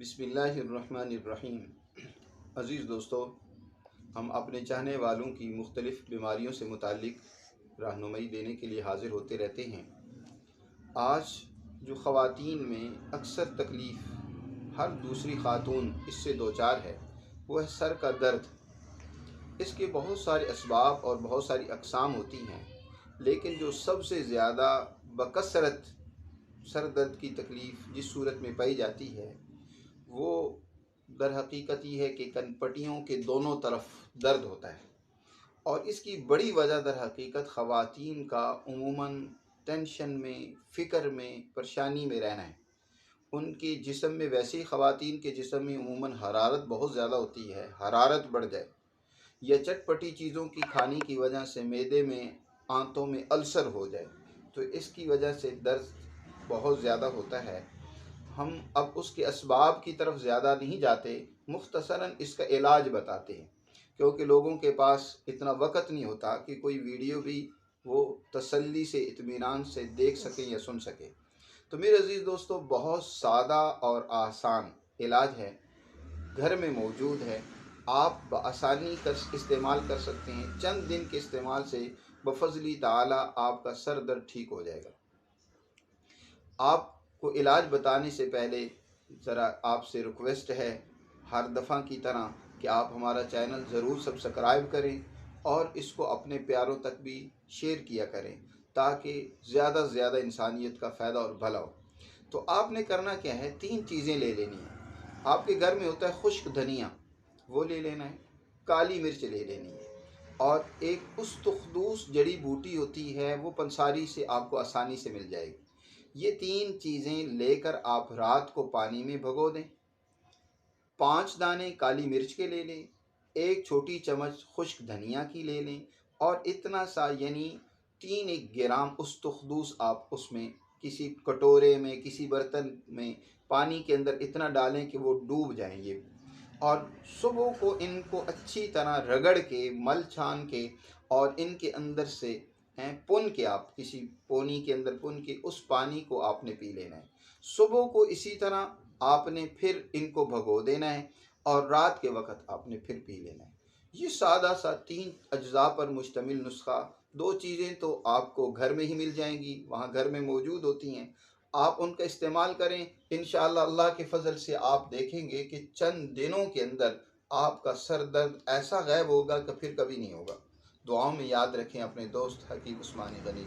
بسم اللہ الرحمن الرحیم۔ عزیز دوستو، ہم اپنے چاہنے والوں کی مختلف بیماریوں سے متعلق رہنمائی دینے کے لیے حاضر ہوتے رہتے ہیں۔ آج جو خواتین میں اکثر تکلیف ہر دوسری خاتون اس سے دوچار ہے وہ ہے سر کا درد۔ اس کے بہت سارے اسباب اور بہت ساری اقسام ہوتی ہیں، لیکن جو سب سے زیادہ بکثرت سر درد کی تکلیف جس صورت میں پائی جاتی ہے وہ در حقیقت یہ ہے کہ کن پٹیوں کے دونوں طرف درد ہوتا ہے، اور اس کی بڑی وجہ در حقیقت خواتین کا عموماً ٹینشن میں، فکر میں، پریشانی میں رہنا ہے۔ ان کے جسم میں، ویسے ہی خواتین کے جسم میں عموماً حرارت بہت زیادہ ہوتی ہے، حرارت بڑھ جائے یا چٹ پٹی چیزوں کی کھانے کی وجہ سے معدے میں، آنتوں میں السر ہو جائے تو اس کی وجہ سے درد بہت زیادہ ہوتا ہے۔ ہم اب اس کے اسباب کی طرف زیادہ نہیں جاتے، مختصراً اس کا علاج بتاتے ہیں، کیونکہ لوگوں کے پاس اتنا وقت نہیں ہوتا کہ کوئی ویڈیو بھی وہ تسلی سے، اطمینان سے دیکھ سکیں یا سن سکیں۔ تو میرے عزیز دوستو، بہت سادہ اور آسان علاج ہے، گھر میں موجود ہے، آپ بآسانی استعمال کر سکتے ہیں۔ چند دن کے استعمال سے بفضل تعالی آپ کا سر درد ٹھیک ہو جائے گا۔ آپ کو علاج بتانے سے پہلے ذرا آپ سے ریکویسٹ ہے، ہر دفعہ کی طرح، کہ آپ ہمارا چینل ضرور سبسکرائب کریں اور اس کو اپنے پیاروں تک بھی شیئر کیا کریں تاکہ زیادہ سے زیادہ انسانیت کا فائدہ اور بھلا ہو۔ تو آپ نے کرنا کیا ہے، 3 چیزیں لے لینی ہیں۔ آپ کے گھر میں ہوتا ہے خشک دھنیا، وہ لے لینا ہے، کالی مرچ لے لینی ہے، اور ایک استخدوس جڑی بوٹی ہوتی ہے، وہ پنساری سے آپ کو آسانی سے مل جائے گی۔ یہ 3 چیزیں لے کر آپ رات کو پانی میں بھگو دیں۔ 5 دانے کالی مرچ کے لے لیں، 1 چھوٹی چمچ خشک دھنیا کی لے لیں، اور اتنا سا یعنی 3 گرام استخدوس آپ اس میں کسی کٹورے میں، کسی برتن میں پانی کے اندر اتنا ڈالیں کہ وہ ڈوب جائیں یہ، اور صبح کو ان کو اچھی طرح رگڑ کے، مل چھان کے، اور ان کے اندر سے پن کے، آپ کسی پونی کے اندر پن کے اس پانی کو آپ نے پی لینا ہے۔ صبح کو اسی طرح آپ نے پھر ان کو بھگو دینا ہے، اور رات کے وقت آپ نے پھر پی لینا ہے۔ یہ سادہ سا 3 اجزاء پر مشتمل نسخہ، 2 چیزیں تو آپ کو گھر میں ہی مل جائیں گی، وہاں گھر میں موجود ہوتی ہیں، آپ ان کا استعمال کریں۔ انشاءاللہ اللہ کے فضل سے آپ دیکھیں گے کہ چند دنوں کے اندر آپ کا سر درد ایسا غائب ہوگا کہ پھر کبھی نہیں ہوگا۔ دعاؤں میں یاد رکھیں اپنے دوست حکیم عثمانی غنی۔